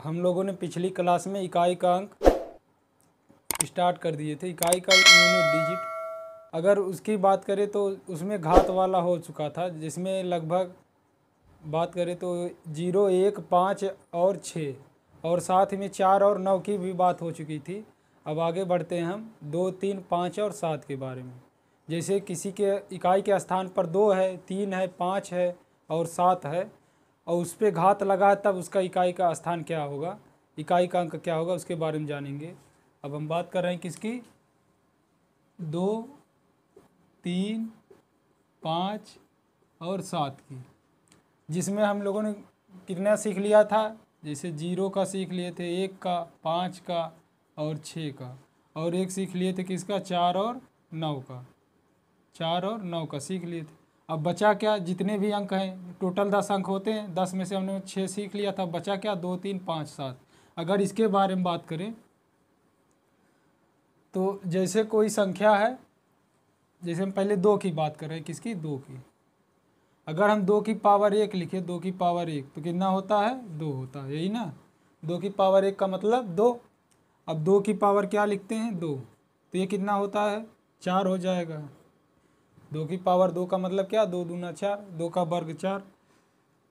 हम लोगों ने पिछली क्लास में इकाई का अंक स्टार्ट कर दिए थे। इकाई का यूनिट डिजिट अगर उसकी बात करें तो उसमें घात वाला हो चुका था, जिसमें लगभग बात करें तो 0, 1, 5 और 6 और साथ में 4 और 9 की भी बात हो चुकी थी। अब आगे बढ़ते हैं हम 2, 3, 5 और 7 के बारे में। जैसे किसी के इकाई के स्थान पर 2 है, 3 है, 5 है और 7 है और उस पर घात लगा है, तब उसका इकाई का स्थान क्या होगा, इकाई का अंक क्या होगा, उसके बारे में जानेंगे। अब हम बात कर रहे हैं किसकी, 2, 3, 5 और 7 की, जिसमें हम लोगों ने कितना सीख लिया था। जैसे 0 का सीख लिए थे, 1 का, 5 का और 6 का, और एक सीख लिए थे किसका, 4 और 9 का, 4 और 9 का सीख लिए थे। अब बचा क्या, जितने भी अंक हैं टोटल 10 अंक होते हैं, 10 में से हमने 6 सीख लिया था, बचा क्या, 2, 3, 5, 7। अगर इसके बारे में बात करें तो जैसे कोई संख्या है, जैसे हम पहले 2 की बात कर रहे हैं, किसकी, 2 की। अगर हम 2 की पावर 1 लिखे, 2 की पावर 1 तो कितना होता है, 2 होता है, यही ना। 2 की पावर 1 का मतलब 2। अब 2 की पावर क्या लिखते हैं, 2, तो ये कितना होता है, 4 हो जाएगा। 2 की पावर 2 का मतलब क्या, 2 दूना 4, 2 का वर्ग 4।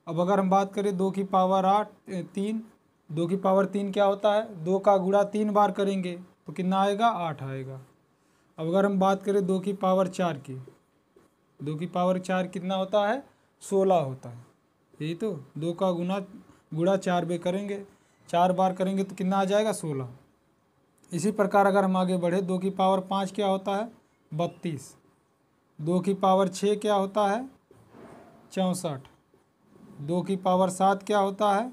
अब अगर हम बात करें 2 की पावर 3, 2 की पावर 3 क्या होता है, 2 का गुणा 3 बार करेंगे तो कितना आएगा, 8 आएगा। अब अगर हम बात करें 2 की पावर 4 की, 2 की पावर 4 कितना होता है, 16 होता है, यही तो। 2 का गुणा 4 बार करेंगे, 4 बार करेंगे तो कितना आ जाएगा, 16। इसी प्रकार अगर हम आगे बढ़े, 2 की पावर 5 क्या होता है, 32। 2 की पावर 6 क्या होता है, 64। 2 की पावर 7 क्या होता है,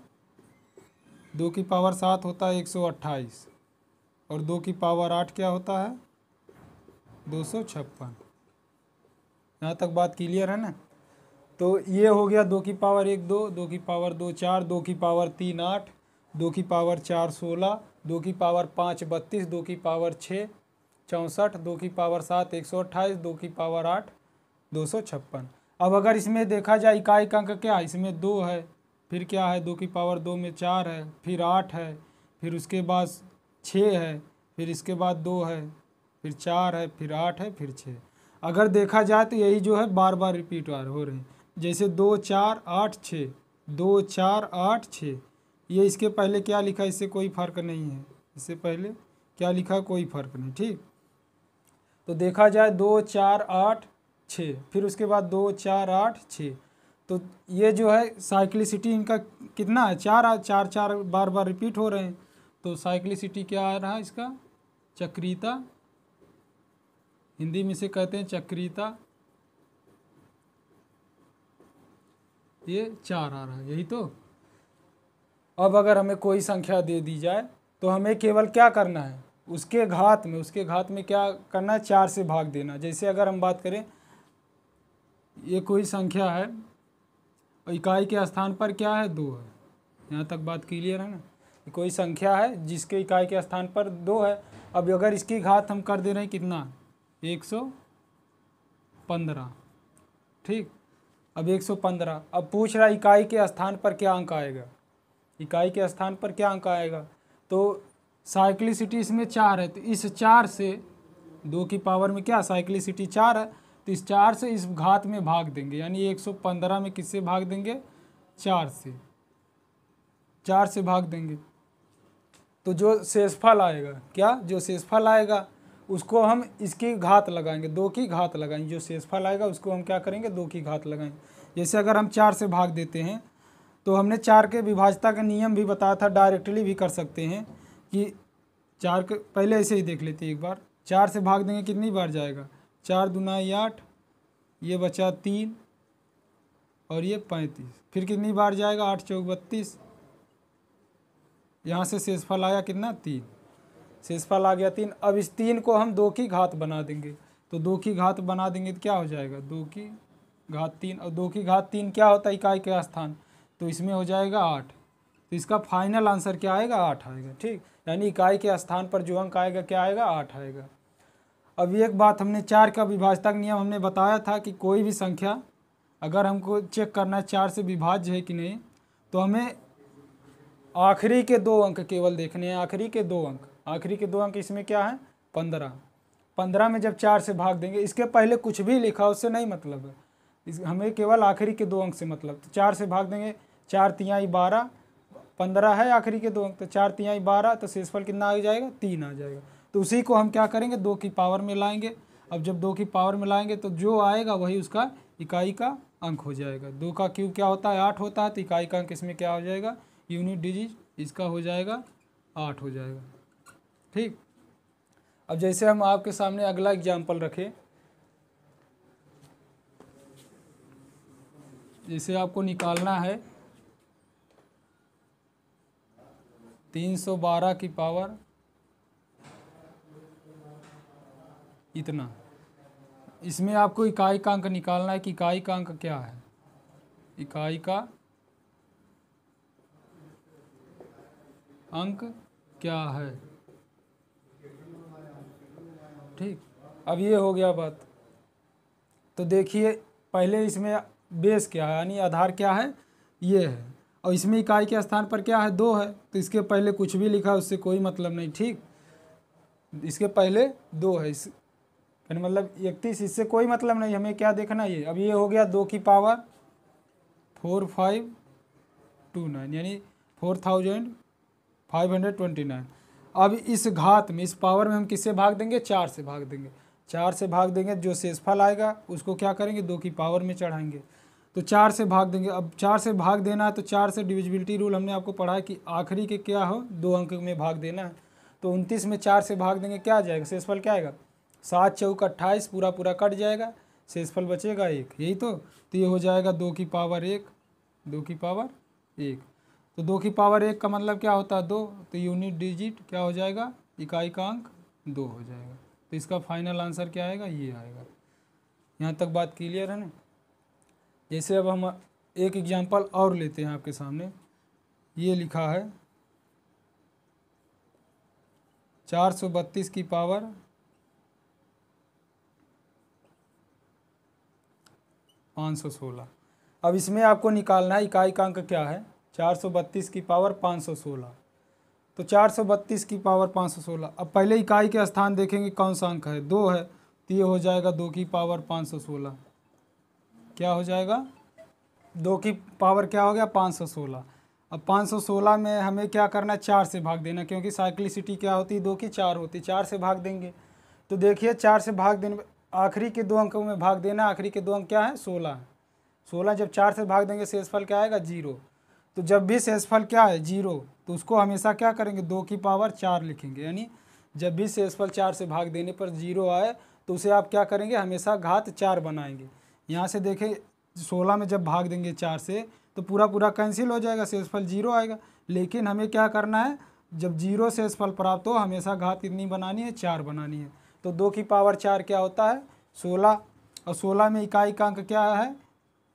2 की पावर 7 होता है 128। और 2 की पावर 8 क्या होता है, 256। यहाँ तक बात क्लियर है ना। तो ये हो गया 2 की पावर 1 2, 2 की पावर 2 4, 2 की पावर 3 8, 2 की पावर 4 16, 2 की पावर 5 32, 2 की पावर 6 64, 2 की पावर 7 128, 2 की पावर 8 256। अब अगर इसमें देखा जाए इकाई का अंक क्या है, इसमें 2 है, फिर क्या है, 2 की पावर 2 में 4 है, फिर 8 है, फिर उसके बाद 6 है, फिर इसके बाद 2 है, फिर 4 है, फिर 8 है, फिर 6। अगर देखा जाए तो यही जो है बार बार रिपीट हो रहे हैं। जैसे 2 4 8 6, 2 4 8 6, ये इसके पहले क्या लिखा, इससे कोई फ़र्क नहीं है। इससे पहले क्या लिखा, कोई फ़र्क नहीं, ठीक। तो देखा जाए 2 4 8 6, फिर उसके बाद 2 4 8 6, तो ये जो है साइक्लिसिटी इनका कितना है, 4 बार बार रिपीट हो रहे हैं। तो साइक्लिसिटी क्या आ रहा है इसका, चक्रीयता, हिंदी में से कहते हैं चक्रीयता, ये 4 आ रहा है, यही तो। अब अगर हमें कोई संख्या दे दी जाए तो हमें केवल क्या करना है, उसके घात में क्या करना है, 4 से भाग देना। जैसे अगर हम बात करें, ये कोई संख्या है, इकाई के स्थान पर क्या है, 2 है। यहाँ तक बात क्लियर है ना। कोई संख्या है जिसके इकाई के स्थान पर 2 है। अब अगर इसकी घात हम कर दे रहे हैं कितना, 115, ठीक। अब 115, अब पूछ रहा है इकाई के स्थान पर क्या अंक आएगा, इकाई के स्थान पर क्या अंक आएगा। तो साइक्लिसिटी इसमें 4 है, तो इस 4 से 2 की पावर में क्या, साइक्लिसिटी 4 है, तो इस 4 से इस घात में भाग देंगे, यानी 115 में किससे भाग देंगे, 4 से भाग देंगे। तो जो शेषफल आएगा, क्या, जो शेषफल आएगा उसको हम इसकी घात लगाएंगे, 2 की घात लगाएंगे। जो शेषफल आएगा उसको हम क्या करेंगे, 2 की घात लगाएंगे। जैसे अगर हम 4 से भाग देते हैं तो हमने 4 के विभाज्यता का नियम भी बताया था, डायरेक्टली भी कर सकते हैं कि 4 के पहले ऐसे ही देख लेते हैं एक बार। 4 से भाग देंगे कितनी बार जाएगा, 4 दूना 8, ये बचा 3 और ये 35, फिर कितनी बार जाएगा, 8 चौक 32, यहाँ से शेषफल आया कितना, 3, शेषफल आ गया 3। अब इस 3 को हम 2 की घात बना देंगे, तो 2 की घात बना देंगे तो क्या हो जाएगा, 2 की घात 3, और 2 की घात 3 क्या होता है, इकाई के स्थान, तो इसमें हो जाएगा 8। तो इसका फाइनल आंसर क्या आएगा, 8 आएगा, ठीक। यानी इकाई के स्थान पर जो अंक आएगा क्या आएगा, 8 आएगा। अब एक बात, हमने 4 का विभाज्यता का नियम हमने बताया था कि कोई भी संख्या अगर हमको चेक करना है 4 से विभाज्य है कि नहीं, तो हमें आखिरी के 2 अंक केवल देखने हैं, आखिरी के 2 अंक। आखिरी के 2 अंक इसमें क्या है 15। 15 में जब 4 से भाग देंगे, इसके पहले कुछ भी लिखा उससे नहीं मतलब है, हमें केवल आखिरी के 2 अंक से मतलब। तो 4 से भाग देंगे, 4 तिहाई 12, 15 है आखिरी के 2 अंक, तो 4 तिहाई 12, तो शेषफल कितना आ जाएगा 3 आ जाएगा। तो उसी को हम क्या करेंगे 2 की पावर में लाएंगे। अब जब 2 की पावर में लाएंगे तो जो आएगा वही उसका इकाई का अंक हो जाएगा। 2 का क्यूब क्या होता है 8 होता है, तो इकाई का अंक इसमें क्या हो जाएगा यूनिट डिजिट इसका हो जाएगा 8 हो जाएगा। ठीक, अब जैसे हम आपके सामने अगला एग्जाम्पल रखें, जैसे आपको निकालना है 312 की पावर इतना। इसमें आपको इकाई का अंक निकालना है कि इकाई का अंक क्या है, इकाई का अंक क्या है। ठीक, अब ये हो गया बात। तो देखिए पहले इसमें बेस क्या है यानी आधार क्या है ये है, और इसमें इकाई के स्थान पर क्या है 2 है, तो इसके पहले कुछ भी लिखा उससे कोई मतलब नहीं। ठीक, इसके पहले 2 है, इस यानी मतलब 31, इससे कोई मतलब नहीं, हमें क्या देखना ये। अब ये हो गया 2 की पावर 4529 यानी 4529। अब इस घात में, इस पावर में हम किससे भाग देंगे 4 से भाग देंगे। 4 से भाग देंगे, जो शेषफल आएगा उसको क्या करेंगे 2 की पावर में चढ़ाएंगे, तो 4 से भाग देंगे। अब 4 से भाग देना है तो 4 से डिविजिबिलिटी रूल हमने आपको पढ़ा है कि आखिरी के क्या हो 2 अंक में भाग देना है। तो 29 में 4 से भाग देंगे, क्या आ जाएगा शेषफल क्या आएगा 7 चौक 28, पूरा पूरा कट जाएगा, शेषफल बचेगा 1, यही तो ये हो जाएगा 2 की पावर 1, 2 की पावर 1। तो 2 की पावर 1 का मतलब क्या होता है 2, तो यूनिट डिजिट क्या हो जाएगा इकाई का अंक 2 हो जाएगा। तो इसका फाइनल आंसर क्या आएगा ये आएगा। यहाँ तक बात क्लियर है ना। जैसे अब हम एक एग्जांपल और लेते हैं आपके सामने, ये लिखा है 432 की पावर 516। अब इसमें आपको निकालना है इकाई का अंक क्या है 432 की पावर 516। तो 432 की पावर 516, अब पहले इकाई के स्थान देखेंगे कौन सा अंक है 2 है, तो ये हो जाएगा 2 की पावर 516। क्या हो जाएगा 2 की पावर क्या हो गया 516। अब 516 में हमें क्या करना है 4 से भाग देना, क्योंकि साइक्लिसिटी क्या होती है 2 की 4 होती, 4 से भाग देंगे। तो देखिए 4 से भाग देने, आखिरी के 2 अंकों में भाग देना, आखिरी के 2 अंक क्या है 16 है। 16 जब 4 से भाग देंगे शेषफल क्या आएगा 0। तो जब भी शेषफल क्या है 0, तो उसको हमेशा क्या करेंगे 2 की पावर 4 लिखेंगे, यानी जब भी शेषफल 4 से भाग देने पर 0 आए तो उसे आप क्या करेंगे हमेशा घात 4 बनाएंगे। यहाँ से देखें 16 में जब भाग देंगे 4 से तो पूरा पूरा कैंसिल हो जाएगा, शेषफल 0 आएगा। लेकिन हमें क्या करना है जब 0 शेषफल प्राप्त हो हमेशा घात कितनी बनानी है 4 बनानी है। तो 2 की पावर 4 क्या होता है 16, और 16 में इकाई का अंक क्या है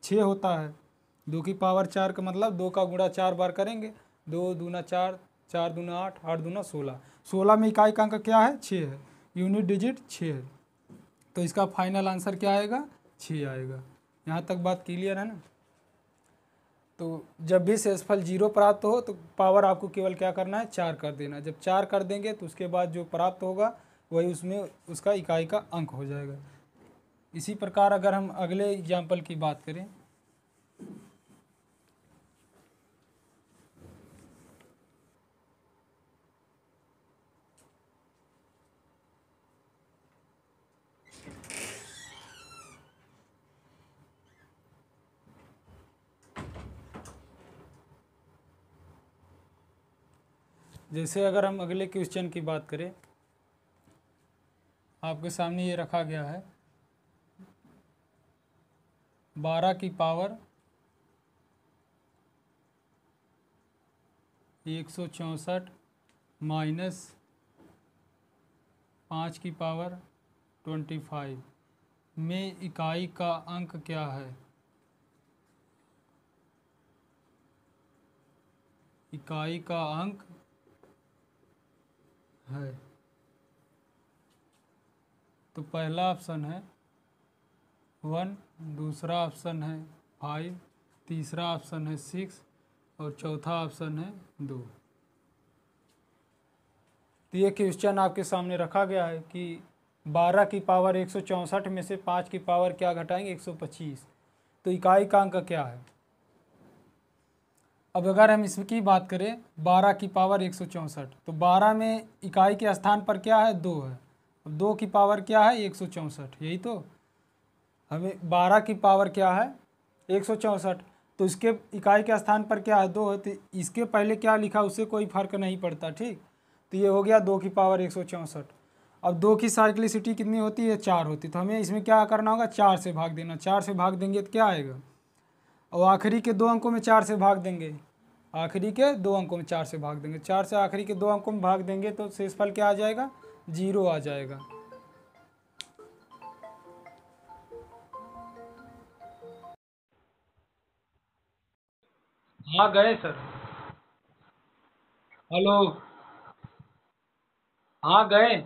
6 होता है। 2 की पावर 4 का मतलब 2 का गुणा 4 बार करेंगे, 2 दूना 4, 4 दूना 8, 8 दूना 16। 16 में इकाई का अंक क्या है 6 है, यूनिट डिजिट 6 है। तो इसका फाइनल आंसर क्या आएगा 6 आएगा। यहाँ तक बात क्लियर है ना। तो जब भी शेषफल 0 प्राप्त हो तो पावर आपको केवल क्या करना है 4 कर देना। जब 4 कर देंगे तो उसके बाद जो प्राप्त होगा वही उसमें उसका इकाई का अंक हो जाएगा। इसी प्रकार अगर हम अगले एग्जाम्पल की बात करें, जैसे अगर हम अगले क्वेश्चन की बात करें, आपके सामने ये रखा गया है 12 की पावर 164 माइनस 5 की पावर 25 में इकाई का अंक क्या है। इकाई का अंक है, तो पहला ऑप्शन है 1, दूसरा ऑप्शन है 5, तीसरा ऑप्शन है 6 और चौथा ऑप्शन है 2। तो ये क्वेश्चन आपके सामने रखा गया है कि 12 की पावर 164 में से 5 की पावर क्या घटाएंगे, 125। तो इकाई का क्या है। अब अगर हम इसकी बात करें 12 की पावर 164, तो 12 में इकाई के स्थान पर क्या है, 2 है। अब 2 की पावर क्या है, 164, यही तो। हमें 12 की पावर क्या है, 164, तो इसके इकाई के स्थान पर क्या है, 2 है। तो इसके पहले क्या लिखा उससे कोई फर्क नहीं पड़ता, ठीक। तो ये हो गया 2 की पावर 164। अब 2 की साइक्लिसिटी कितनी होती है, 4 होती। तो हमें इसमें क्या करना होगा, 4 से भाग देना। 4 से भाग देंगे तो क्या आएगा, और आखिरी के 2 अंकों में 4 से भाग देंगे। आखिरी के 2 अंकों में 4 से भाग देंगे। 4 से आखिरी के 2 अंकों में भाग देंगे तो शेषफल क्या आ जाएगा, 0 आ जाएगा। हाँ गए सर। हेलो। हाँ गए।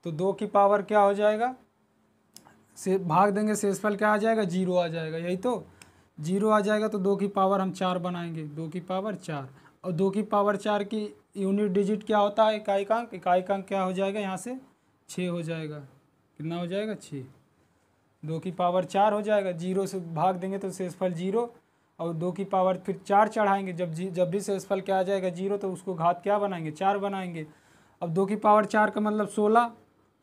तो 2 की पावर क्या हो जाएगा, से भाग देंगे, शेषफल क्या आ जाएगा, 0 आ जाएगा, यही तो। 0 आ जाएगा तो 2 की पावर हम 4 बनाएंगे, 2 की पावर 4। और 2 की पावर 4 की यूनिट डिजिट क्या होता है, इकाई का अंक क्या हो जाएगा, यहाँ से 6 हो जाएगा। कितना हो जाएगा, 6। 2 की पावर 4 हो जाएगा, 0 से भाग देंगे तो शेषफल 0। और 2 की पावर फिर 4 चढ़ाएंगे, जब भी शेषफल क्या आ जाएगा, 0, तो उसको घात क्या बनाएंगे, 4 बनाएंगे। अब 2 की पावर 4 का मतलब 16।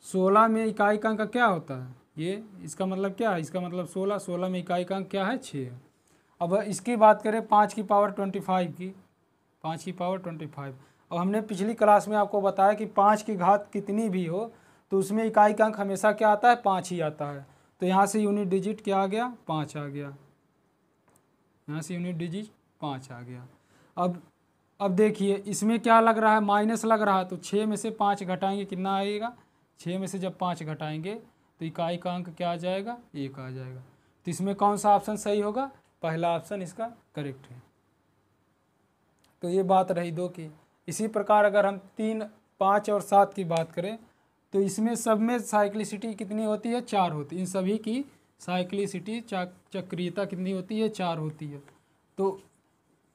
16 में इकाई का अंक क्या होता है, ये इसका मतलब क्या है, इसका मतलब 16। 16 में इकाई का अंक क्या है, 6 है। अब इसकी बात करें 5 की पावर 25 की, 5 की पावर 25। अब हमने पिछली क्लास में आपको बताया कि 5 की घात कितनी भी हो तो उसमें इकाई का अंक हमेशा क्या आता है, 5 ही आता है। तो यहाँ से यूनिट डिजिट क्या आ गया, 5 आ गया। यहाँ से यूनिट डिजिट 5 आ गया। अब देखिए इसमें क्या लग रहा है, माइनस लग रहा है। तो 6 में से 5 घटाएंगे, कितना आएगा, 6 में से जब 5 घटाएंगे तो इकाई का अंक क्या आ जाएगा, 1 आ जाएगा। तो इसमें कौन सा ऑप्शन सही होगा, पहला ऑप्शन इसका करेक्ट है। तो ये बात रही 2 की। इसी प्रकार अगर हम 3, 5 और 7 की बात करें तो इसमें सब में साइक्लिसिटी कितनी होती है, 4 होती है। इन सभी की साइक्लिसिटी चक्रीयता कितनी होती है, 4 होती है। तो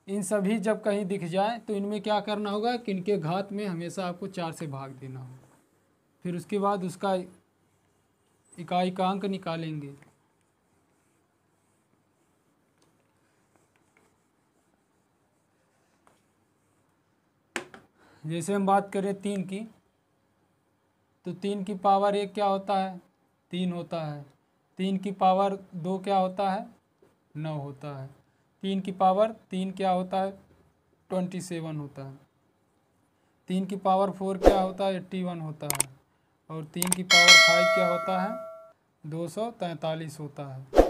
इन सभी जब कहीं दिख जाए तो इनमें क्या करना होगा कि इनके घात में हमेशा आपको 4 से भाग देना होगा। फिर उसके बाद उसका इकाई का अंक निकालेंगे। जैसे हम बात करें 3 की, तो 3 की पावर 1 क्या होता है, 3 होता है। 3 की पावर 2 क्या होता है, 9 होता है। 3 की पावर 3 क्या होता है, 27 होता है। 3 की पावर 4 क्या होता है, 81 होता है। और 3 की पावर 5 क्या होता है, 243 होता है।